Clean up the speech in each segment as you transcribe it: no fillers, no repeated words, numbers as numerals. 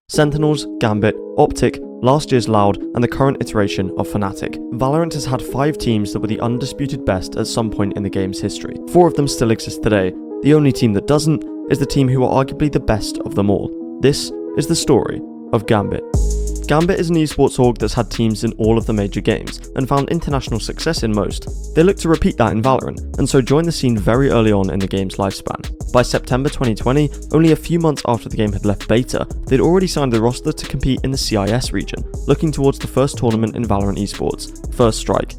Sentinels, Gambit, Optic, last year's Loud, and the current iteration of Fnatic. Valorant has had 5 teams that were the undisputed best at some point in the game's history. 4 of them still exist today. The only team that doesn't is the team who are arguably the best of them all. This is the story of Gambit. Gambit is an esports org that's had teams in all of the major games, and found international success in most. They look to repeat that in Valorant, and so joined the scene very early on in the game's lifespan. By September 2020, only a few months after the game had left beta, they'd already signed the roster to compete in the CIS region, looking towards the first tournament in Valorant esports, First Strike.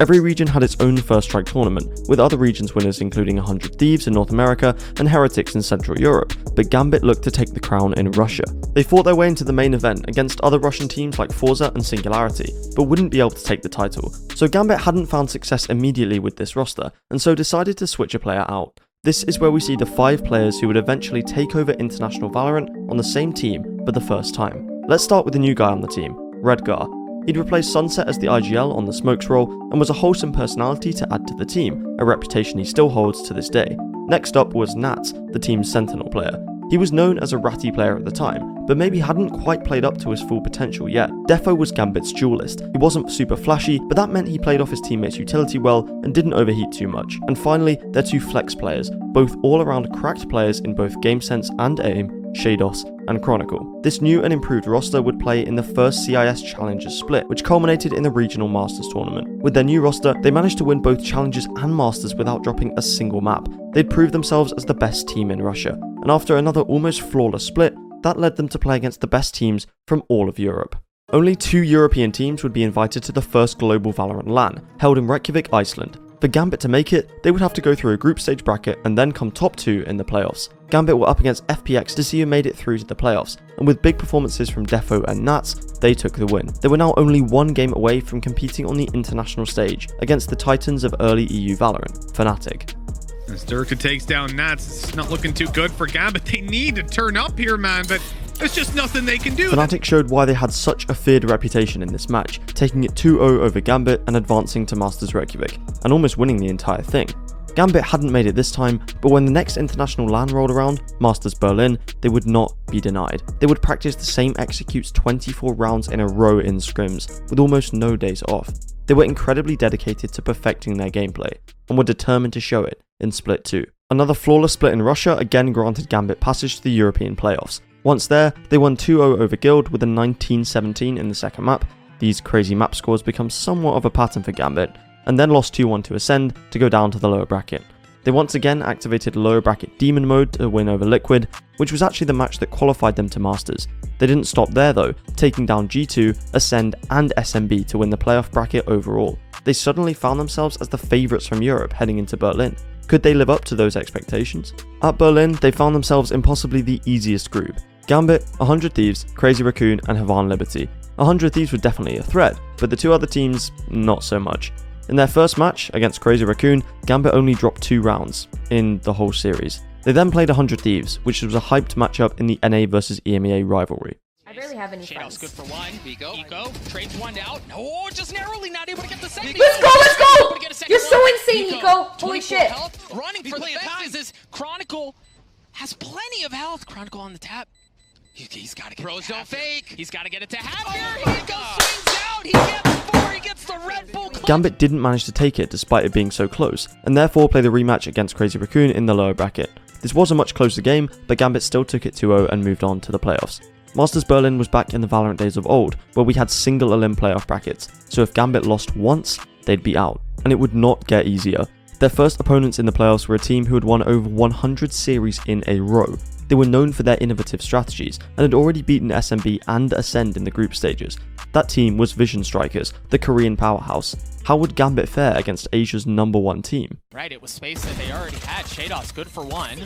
Every region had its own First Strike tournament, with other regions winners including 100 Thieves in North America and Heretics in Central Europe, but Gambit looked to take the crown in Russia. They fought their way into the main event against other Russian teams like Forza and Singularity, but wouldn't be able to take the title. So Gambit hadn't found success immediately with this roster, and so decided to switch a player out. This is where we see the 5 players who would eventually take over international Valorant on the same team for the first time. Let's start with the new guy on the team, Redgar. He'd replaced Sunset as the IGL on the Smokes role and was a wholesome personality to add to the team, a reputation he still holds to this day. Next up was Nats, the team's Sentinel player. He was known as a ratty player at the time, but maybe hadn't quite played up to his full potential yet. Defo was Gambit's duelist. He wasn't super flashy, but that meant he played off his teammates' utility well and didn't overheat too much. And finally, their 2 flex players, both all-around cracked players in both game sense and aim, Shados and Chronicle. This new and improved roster would play in the first CIS Challengers split, which culminated in the Regional Masters tournament. With their new roster, they managed to win both Challengers and Masters without dropping a single map. They'd proved themselves as the best team in Russia, and after another almost flawless split, that led them to play against the best teams from all of Europe. Only 2 European teams would be invited to the first global Valorant LAN, held in Reykjavik, Iceland. For Gambit to make it, they would have to go through a group stage bracket and then come top 2 in the playoffs. Gambit were up against FPX to see who made it through to the playoffs, and with big performances from Defo and Nats, they took the win. They were now only 1 game away from competing on the international stage against the titans of early EU Valorant, Fnatic. As Durka takes down Nats, it's not looking too good for Gambit. They need to turn up here, man, but there's just nothing they can do. Fnatic showed why they had such a feared reputation in this match, taking it 2-0 over Gambit and advancing to Masters Reykjavik, and almost winning the entire thing. Gambit hadn't made it this time, but when the next international LAN rolled around, Masters Berlin, they would not be denied. They would practice the same executes 24 rounds in a row in scrims, with almost no days off. They were incredibly dedicated to perfecting their gameplay, and were determined to show it in Split 2. Another flawless split in Russia again granted Gambit passage to the European playoffs. Once there, they won 2-0 over Guild with a 19-17 in the second map. These crazy map scores become somewhat of a pattern for Gambit, and then lost 2-1 to Ascend to go down to the lower bracket. They once again activated lower bracket Demon mode to win over Liquid, which was actually the match that qualified them to Masters. They didn't stop there though, taking down G2, Ascend and SMB to win the playoff bracket overall. They suddenly found themselves as the favourites from Europe heading into Berlin. Could they live up to those expectations? At Berlin, they found themselves in possibly the easiest group. Gambit, 100 Thieves, Crazy Raccoon and Havan Liberty. 100 Thieves were definitely a threat, but the 2 other teams, not so much. In their first match against Crazy Raccoon, Gambit only dropped 2 rounds in the whole series. They then played 100 Thieves, which was a hyped matchup in the NA versus EMEA rivalry. I barely have any friends. Good for 1. Eco trades 1 out. Oh, just narrowly not able to get the second. Let's go, let's go! You're so insane, Eco! Holy shit! Running for the fences is Chronicle. Has plenty of health. Chronicle on the tap. He's got to get Pros don't fake. He's got to get it to Happy. He goes, swings out. He gets 4. He gets the Red Bull. Gambit didn't manage to take it despite it being so close, and therefore played the rematch against Crazy Raccoon in the lower bracket. This was a much closer game, but Gambit still took it 2-0 and moved on to the playoffs. Masters Berlin was back in the Valorant days of old, where we had single elim playoff brackets, so if Gambit lost once, they'd be out, and it would not get easier. Their first opponents in the playoffs were a team who had won over 100 series in a row. They were known for their innovative strategies, and had already beaten SMB and Ascend in the group stages. That team was Vision Strikers, the Korean powerhouse. How would Gambit fare against Asia's #1 team? Right, it was space that they already had. Shados good for 1.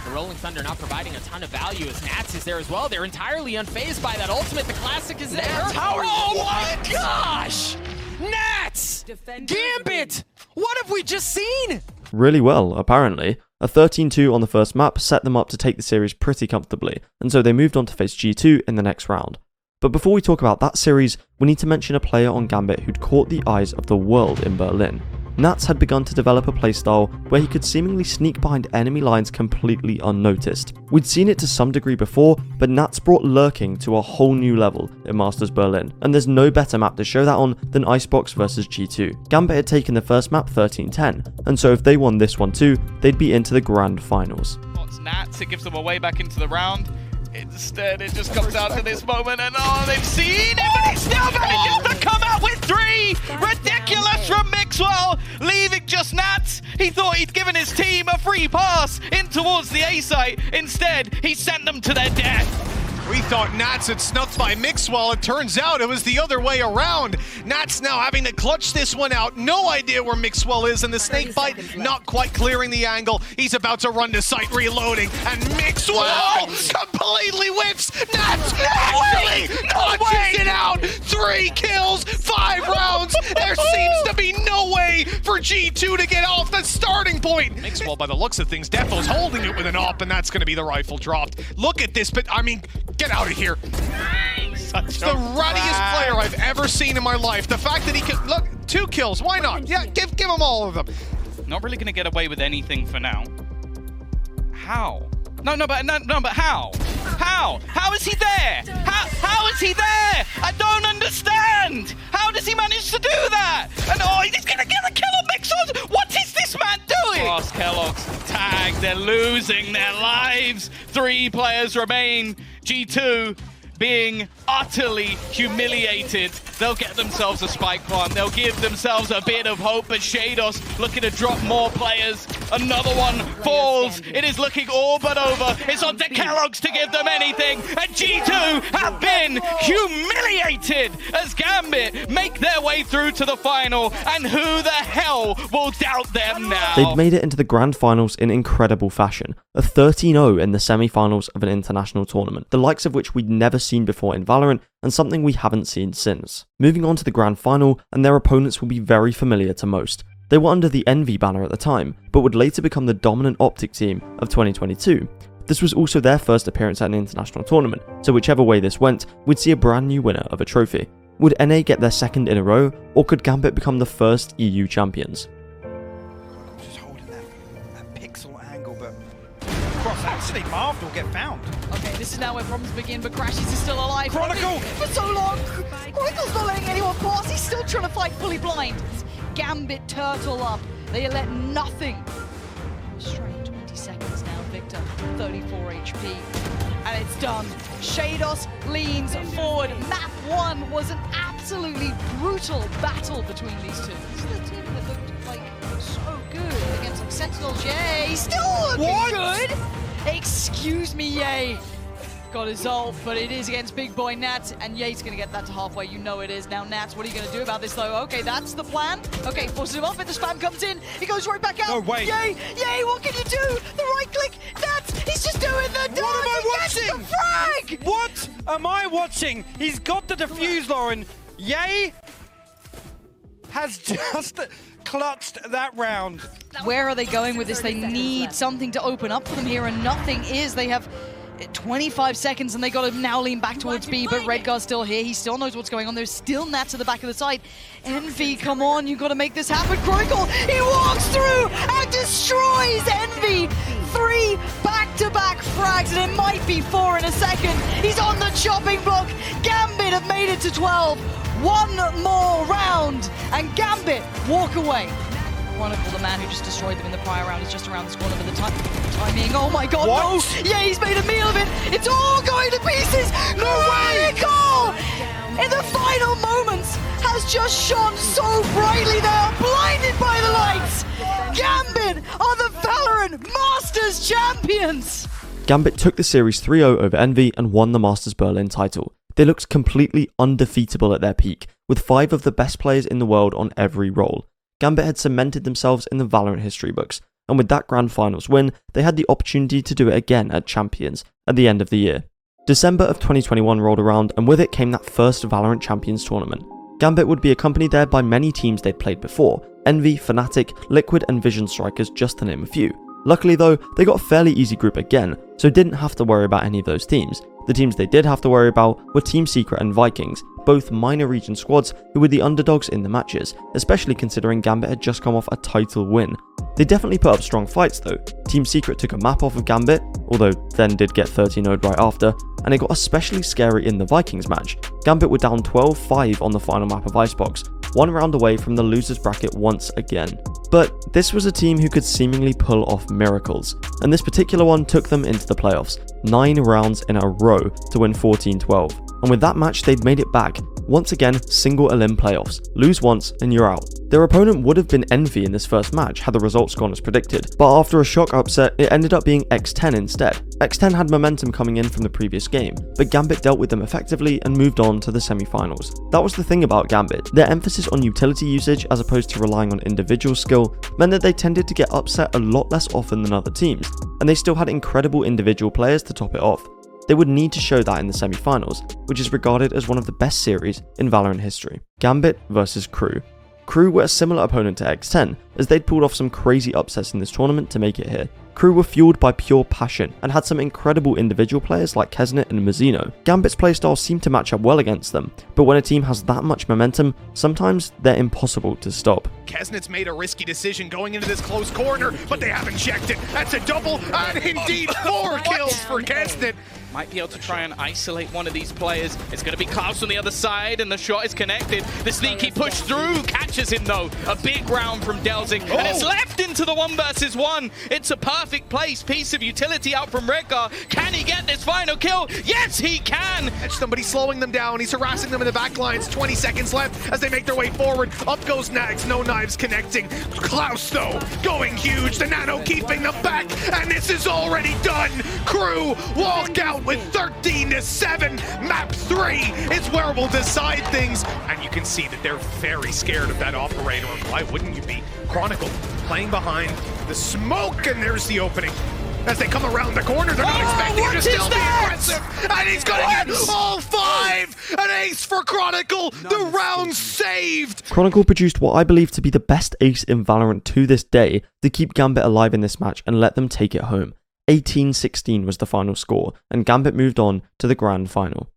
The Rolling Thunder not providing a ton of value as Nats is there as well. They're entirely unfazed by that ultimate. The classic is there. Oh my gosh! Nats! Gambit! What have we just seen? Really well, apparently. A 13-2 on the first map set them up to take the series pretty comfortably, and so they moved on to face G2 in the next round. But before we talk about that series, we need to mention a player on Gambit who'd caught the eyes of the world in Berlin. Nats had begun to develop a playstyle where he could seemingly sneak behind enemy lines completely unnoticed. We'd seen it to some degree before, but Nats brought lurking to a whole new level in Masters Berlin, and there's no better map to show that on than Icebox vs G2. Gambit had taken the first map 13-10, and so if they won this one too, they'd be into the grand finals. Nats, it gives them a way back into the round. Instead, it just comes out to this moment, and oh, they've seen it, but he still manages to come out with 3! Ridiculous from Mixwell, leaving just Nats. He thought he'd given his team a free pass in towards the A site. Instead, he sent them to their death. We thought Nats had snuffed by Mixwell. It turns out it was the other way around. Nats now having to clutch this one out. No idea where Mixwell is, and the snakebite not quite clearing the angle. He's about to run to site, reloading, and Mixwell completely whips Nats. Really notches it out. 3 kills, 5 rounds. There seems to be no way for G2 to get off the starting point. Mixwell, by the looks of things, Defo's holding it with an op, and that's going to be the rifle dropped. Look at this, but I mean, get out of here. Such the rattiest player I've ever seen in my life. The fact that he can, look, 2 kills, why not? Yeah, give him all of them. Not really going to get away with anything for now. How? No, but how? How is he there? How is he there? I don't understand. How does he manage to do that? And oh, he's going to get a kill on Mixon. What is this man doing? Fast Kellogg's tagged. They're losing their lives. 3 players remain. G2 being utterly humiliated. They'll get themselves a spike plant. They'll give themselves a bit of hope, but Shados looking to drop more players. Another one falls. It is looking all but over. It's on to Kellogg's to give them anything, and G2 have been humiliated as Gambit make their way through to the final, and who the hell will doubt them now? They'd made it into the grand finals in incredible fashion, a 13-0 in the semi-finals of an international tournament, the likes of which we'd never seen before in Valorant, and something we haven't seen since. Moving on to the grand final, and their opponents will be very familiar to most. They were under the Envy banner at the time, but would later become the dominant Optic team of 2022. This was also their first appearance at an international tournament, so whichever way this went, we'd see a brand new winner of a trophy. Would NA get their 2nd in a row, or could Gambit become the first EU champions? Just holding that pixel angle, but Cross actually Marv will get found. Okay, this is now where problems begin, but Crashes is still alive. Chronicle! For so long! Chronicle's not letting anyone pass, he's still trying to fight fully blind. Gambit turtle up, they let nothing. Straight 20 seconds now, Victor, 34 HP. And it's done. Shados leans forward. Map 1 was an absolutely brutal battle between these two. This is the team that looked like so good against like Sentinels. Yay! Still looking good! Excuse me, Yay! Got his ult, but it is against big boy Nats, and Yay's gonna get that to halfway. You know it is. Now, Nats, what are you gonna do about this, though? Okay, that's the plan. Okay, forces him off, and the spam comes in. He goes right back out. No way. Yay! Yay, what can you do? The right click. Nats, he's just doing the dance. What am I He gets watching? the frag! What am I watching? He's got the defuse, Lauren. Yay has just clutched that round. Where are they going with this? They need something to open up for them here, and nothing is. They have 25 seconds and they got to now lean back towards B, but Redgar's still here. He still knows what's going on. There's still Nats at the back of the site. Envy, come on, you got to make this happen. Chronicle, he walks through and destroys Envy. 3 back-to-back frags, and it might be 4 in a second. He's on the chopping block. Gambit have made it to 12. 1 more round, and Gambit walk away. Chronicle, the man who just destroyed them in the prior round, is just around this corner for the timing. Oh my god, what? No! Yeah, he's made a meal of it! It's all going to pieces! Chronicle! In the final moments, has just shone so brightly there, blinded by the lights! Gambit are the Valorant Masters champions! Gambit took the series 3-0 over Envy and won the Masters Berlin title. They looked completely undefeatable at their peak, with 5 of the best players in the world on every role. Gambit had cemented themselves in the Valorant history books, and with that grand finals win, they had the opportunity to do it again at Champions at the end of the year. December of 2021 rolled around, and with it came that first Valorant Champions tournament. Gambit would be accompanied there by many teams they'd played before: Envy, Fnatic, Liquid and Vision Strikers, just to name a few. Luckily though, they got a fairly easy group again, so didn't have to worry about any of those teams. The teams they did have to worry about were Team Secret and Vikings, both minor region squads who were the underdogs in the matches, especially considering Gambit had just come off a title win. They definitely put up strong fights though. Team Secret took a map off of Gambit, although then did get 30-0'd right after, and it got especially scary in the Vikings match. Gambit were down 12-5 on the final map of Icebox, one round away from the losers bracket once again. But this was a team who could seemingly pull off miracles, and this particular one took them into the playoffs, 9 rounds in a row to win 14-12. And with that match they'd made it back. Once again, single elim playoffs. Lose once and you're out. Their opponent would have been Envy in this first match had the results gone as predicted, but after a shock upset, it ended up being X10 instead. X10 had momentum coming in from the previous game, but Gambit dealt with them effectively and moved on to the semi-finals. That was the thing about Gambit. Their emphasis on utility usage as opposed to relying on individual skill meant that they tended to get upset a lot less often than other teams, and they still had incredible individual players to top it off. They would need to show that in the semi-finals, which is regarded as one of the best series in Valorant history. Gambit versus Crew. Crew were a similar opponent to X10, as they'd pulled off some crazy upsets in this tournament to make it here. Crew were fueled by pure passion and had some incredible individual players like Kesnet and Mazzino. Gambit's playstyle seemed to match up well against them, but when a team has that much momentum, sometimes they're impossible to stop. Kesnet's made a risky decision going into this close corner, but they haven't checked it. That's a double, and indeed 4 kills for Kesnet. Might be able to try and isolate one of these players. It's going to be Klaus on the other side, and the shot is connected. The sneaky push through catches him, though. A big round from Delzing, and it's left into the 1 versus 1. It's a perfect piece of utility out from Redgar. Can he get this final kill? Yes, he can! Somebody slowing them down. He's harassing them in the back lines. 20 seconds left as they make their way forward. Up goes Nags. No knives connecting. Klaus, though, going huge. The Nano keeping them back, and this is already done. Crew walk out with 13-7. Map 3 is where we'll decide things. And you can see that they're very scared of that operator. Why wouldn't you be? Chronicle playing behind the smoke, and there's the opening. As they come around the corner, they're not expecting him to still be aggressive. And he's gonna get all 5! An ace for Chronicle! The round saved! Chronicle produced what I believe to be the best ace in Valorant to this day to keep Gambit alive in this match and let them take it home. 18-16 was the final score, and Gambit moved on to the grand final.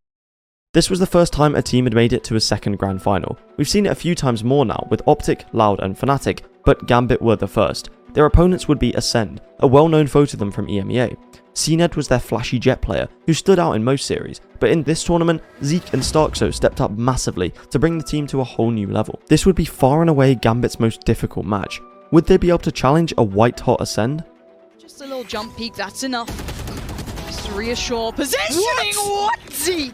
This was the first time a team had made it to a second grand final. We've seen it a few times more now with Optic, Loud and Fnatic, but Gambit were the first. Their opponents would be Ascend, a well-known foe to them from EMEA. CNED was their flashy jet player, who stood out in most series, but in this tournament, Zeke and Starkzo stepped up massively to bring the team to a whole new level. This would be far and away Gambit's most difficult match. Would they be able to challenge a white-hot Ascend? Just a little jump peek, that's enough. Just to reassure positioning. What? Zeke?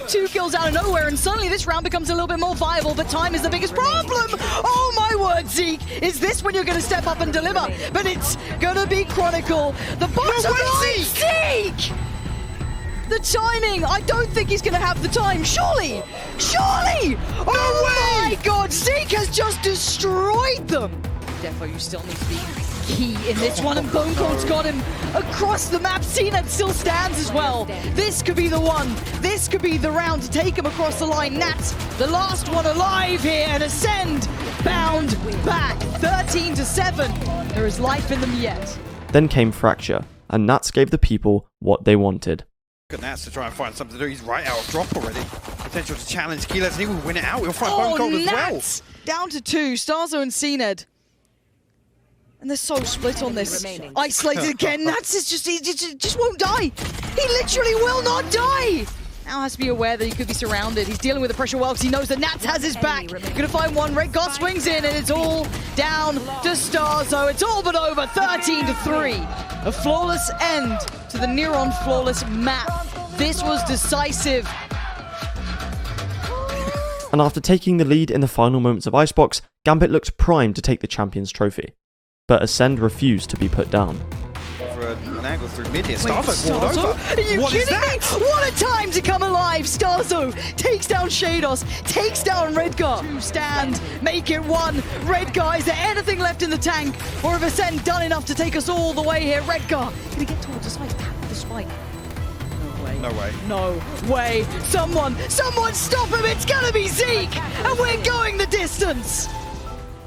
2 kills out of nowhere, and suddenly this round becomes a little bit more viable, but time is the biggest problem. Oh my word, Zeke. Is this when you're going to step up and deliver? But it's going to be Chronicle. The bottom line, Zeke! The timing, I don't think he's going to have the time. Surely! Surely! Oh my god, Zeke has just destroyed them. Defo, you still need to be key in this one, and Bone Cold's got him across the map. CNED still stands as well. This could be the one. This could be the round to take him across the line. Nats, the last one alive here, and Ascend bound back. 13-7. There is life in them yet. Then came Fracture, and Nats gave the people what they wanted. Look at Nats to try and find something to do. He's right out of drop already. Potential to challenge Keyless, and he will win it out. He'll find Bone Cold as well. Nats down to 2. Starzo and CNED. And they're so split on this. Isolated again. Nats is just, he just won't die. He literally will not die. Now has to be aware that he could be surrounded. He's dealing with the pressure well because he knows that Nats has his back. Gonna find one. Redgar swings in, and it's all down to Starzo. It's all but over. 13-3. A flawless end to the Neuron flawless map. This was decisive. And after taking the lead in the final moments of Icebox, Gambit looked primed to take the Champions Trophy. But Ascend refused to be put down. For an angle through mid here. Starzo walled over. Are you kidding me? What a time to come alive! Starzo takes down Shados, takes down Redgar. 2 stand, make it 1. Redgar, is there anything left in the tank? Or have Ascend done enough to take us all the way here? Redgar, gonna get towards the spike, tap the spike. No way. No way. No way. Someone stop him! It's gonna be Zeke! And we're going the distance!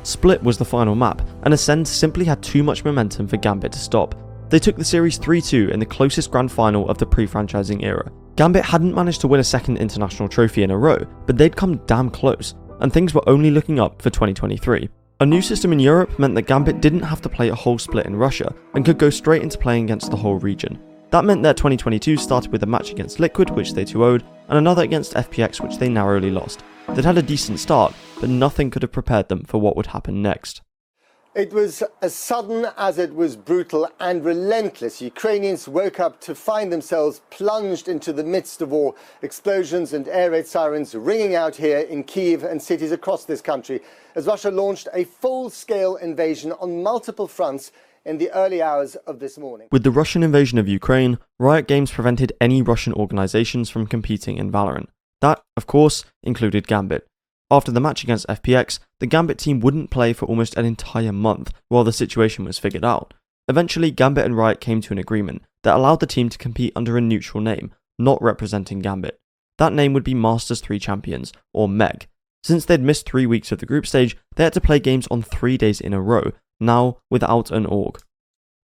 Split was the final map, and Ascend simply had too much momentum for Gambit to stop. They took the series 3-2 in the closest grand final of the pre-franchising era. Gambit hadn't managed to win a second international trophy in a row, but they'd come damn close, and things were only looking up for 2023. A new system in Europe meant that Gambit didn't have to play a whole split in Russia, and could go straight into playing against the whole region. That meant their 2022 started with a match against Liquid, which they 2-0'd, and another against FPX, which they narrowly lost. They'd had a decent start, but nothing could have prepared them for what would happen next. It was as sudden as it was brutal and relentless. Ukrainians woke up to find themselves plunged into the midst of war. Explosions and air raid sirens ringing out here in Kyiv and cities across this country as Russia launched a full-scale invasion on multiple fronts in the early hours of this morning. With the Russian invasion of Ukraine, Riot Games prevented any Russian organizations from competing in Valorant. That, of course, included Gambit. After the match against FPX, the Gambit team wouldn't play for almost an entire month while the situation was figured out. Eventually, Gambit and Riot came to an agreement that allowed the team to compete under a neutral name, not representing Gambit. That name would be Masters 3 Champions, or MEG. Since they'd missed 3 weeks of the group stage, they had to play games on 3 days in a row, now without an org.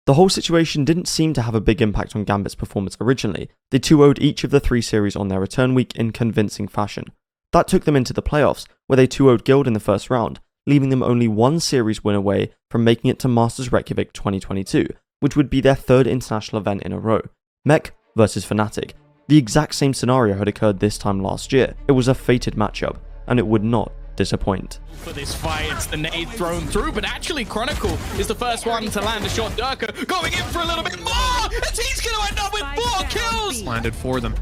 The whole situation didn't seem to have a big impact on Gambit's performance originally. They 2-0'd each of the 3 series on their return week in convincing fashion. That took them into the playoffs, where they 2-0'd Guild in the first round, leaving them only 1 series win away from making it to Masters Reykjavik 2022, which would be their 3rd international event in a row. Mech versus Fnatic. The exact same scenario had occurred this time last year. It was a fated matchup, and it would not disappoint. For this fight, it's the nade thrown through, but actually Chronicle is the first one to land a shot. Durka going in for a little bit more, and he's going to end up with 4 kills! Landed for them.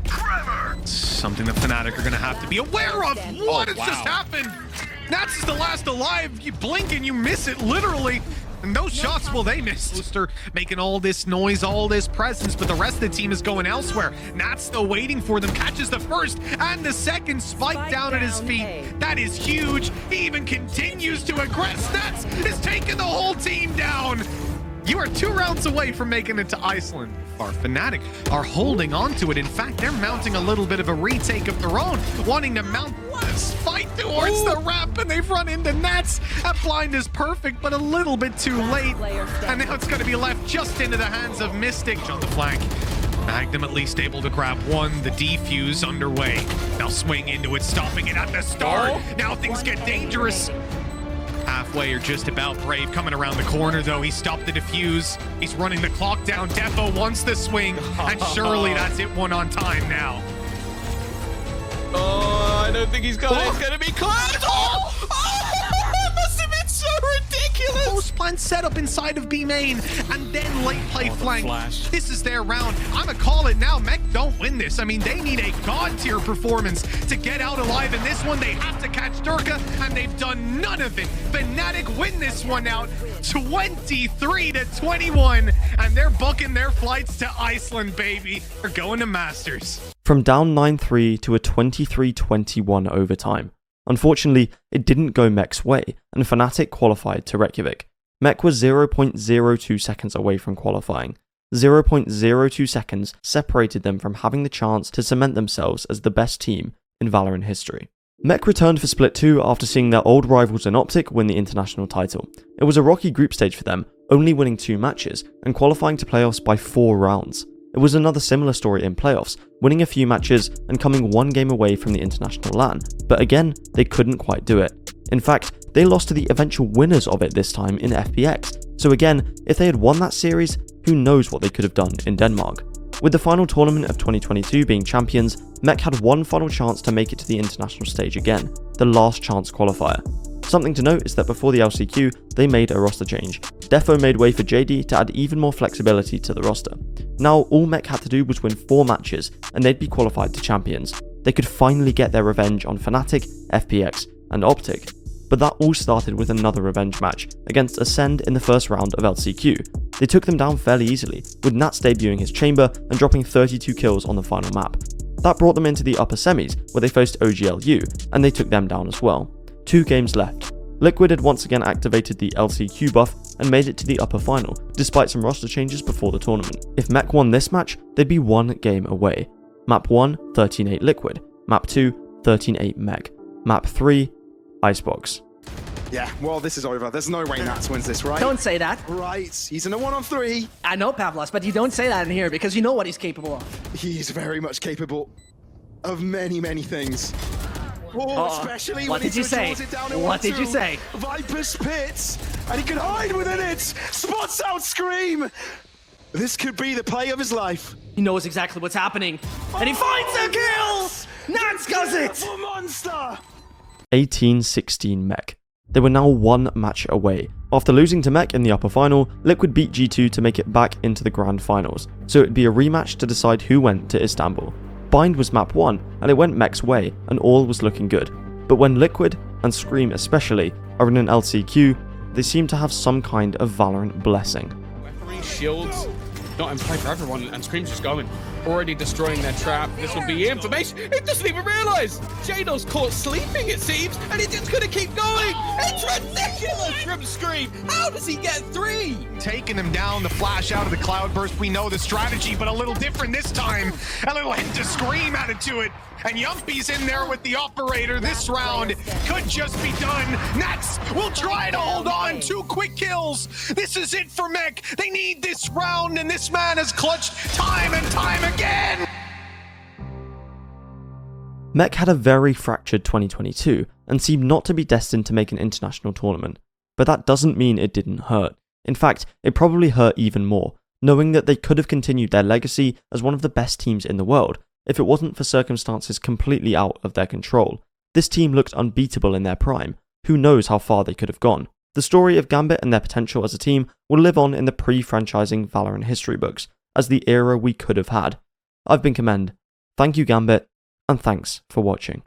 Something that Fnatic are going to have to be aware of. What has just happened? Nats is the last alive. You blink and you miss it, literally. And those shots, well, they missed. Booster making all this noise, all this presence, but the rest of the team is going elsewhere. Nats still waiting for them, catches the first and the second spike down at his feet. That is huge. He even continues to aggress. Nats is taking the whole team down. You are 2 rounds away from making it to Iceland. Our Fnatic are holding on to it. In fact, they're mounting a little bit of a retake of their own, wanting to mount this fight towards the ramp, and they've run into Nats. That blind is perfect, but a little bit too late. And now it's going to be left just into the hands of Mystic on the flank. Magnum at least able to grab 1, the defuse underway. Now swing into it, stopping it at the start. Now things get dangerous. Halfway or just about. Brave coming around the corner though. He stopped the defuse. He's running the clock down. Defo wants the swing, and surely that's it 1 on time now. Oh, I don't think he's got it. It's going to be close. Oh, it must have been so ridiculous. Post plan set up inside of B main, and then late play flank. This is their round. I'm gonna call it now. Mech don't win this. I mean, they need a god tier performance to get out alive in this one. They have to catch Durka, and they've done none of it. Fnatic win this one out 23-21, and they're booking their flights to Iceland, baby. They're going to Masters. From down 9-3 to a 23-21 overtime. Unfortunately, it didn't go Mech's way, and Fnatic qualified to Reykjavik. Mech was 0.02 seconds away from qualifying. 0.02 seconds separated them from having the chance to cement themselves as the best team in Valorant history. Mech returned for Split 2 after seeing their old rivals in Optic win the international title. It was a rocky group stage for them, only winning 2 matches and qualifying to playoffs by 4 rounds. It was another similar story in playoffs, winning a few matches and coming 1 game away from the international LAN, but again, they couldn't quite do it. In fact, they lost to the eventual winners of it this time in FPX, so again, if they had won that series, who knows what they could have done in Denmark. With the final tournament of 2022 being champions, Mech had 1 final chance to make it to the international stage again, the last chance qualifier. Something to note is that before the LCQ, they made a roster change. Defo made way for JD to add even more flexibility to the roster. Now, all Mech had to do was win 4 matches, and they'd be qualified to champions. They could finally get their revenge on Fnatic, FPX, and Optic. But that all started with another revenge match against Ascend in the first round of LCQ. They took them down fairly easily, with Nats debuting his chamber and dropping 32 kills on the final map. That brought them into the upper semis, where they faced OGLU, and they took them down as well. 2 games left. Liquid had once again activated the LCQ buff and made it to the upper final, despite some roster changes before the tournament. If Mech won this match, they'd be 1 game away. Map 1, 13-8 Liquid. Map 2, 13-8 Mech. Map 3, Icebox. Yeah, well, this is over. There's no way Nats wins this, right? Don't say that. Right, he's in a 1-on-3. I know Pavlos, but you don't say that in here because you know what he's capable of. He's very much capable of many, many things. Oh, especially what when did you say? What did you say? Viper's Pit, and he can hide within it. Spots out Scream. This could be the play of his life. He knows exactly what's happening, and he finds a kill. Nats does it. Monster. 18-16 Mech. They were now one match away. After losing to Mech in the upper final, Liquid beat G2 to make it back into the grand finals, so it'd be a rematch to decide who went to Istanbul. Bind was map 1, and it went Mech's way, and all was looking good. But when Liquid, and Scream especially, are in an LCQ, they seem to have some kind of Valorant blessing. Weaponry, shields, not in play for everyone, and Scream's just going. Already destroying their trap. This will be information. It doesn't even realise. Jado's caught sleeping, it seems, and it's just going to keep going. It's ridiculous from Scream. How does he get 3? Taking him down, the flash out of the cloudburst. We know the strategy, but a little different this time. A little hint to Scream added to it. And Yumpy's in there with the operator. This round could just be done. Nats will try to hold on. 2 quick kills. This is it for Mech. They need this round, and this man has clutched time and time again. Mech had a very fractured 2022 and seemed not to be destined to make an international tournament. But that doesn't mean it didn't hurt. In fact, it probably hurt even more, knowing that they could have continued their legacy as one of the best teams in the world if it wasn't for circumstances completely out of their control. This team looked unbeatable in their prime. Who knows how far they could have gone. The story of Gambit and their potential as a team will live on in the pre-franchising Valorant history books as the era we could have had. I've been Commend. Thank you, Gambit, and thanks for watching.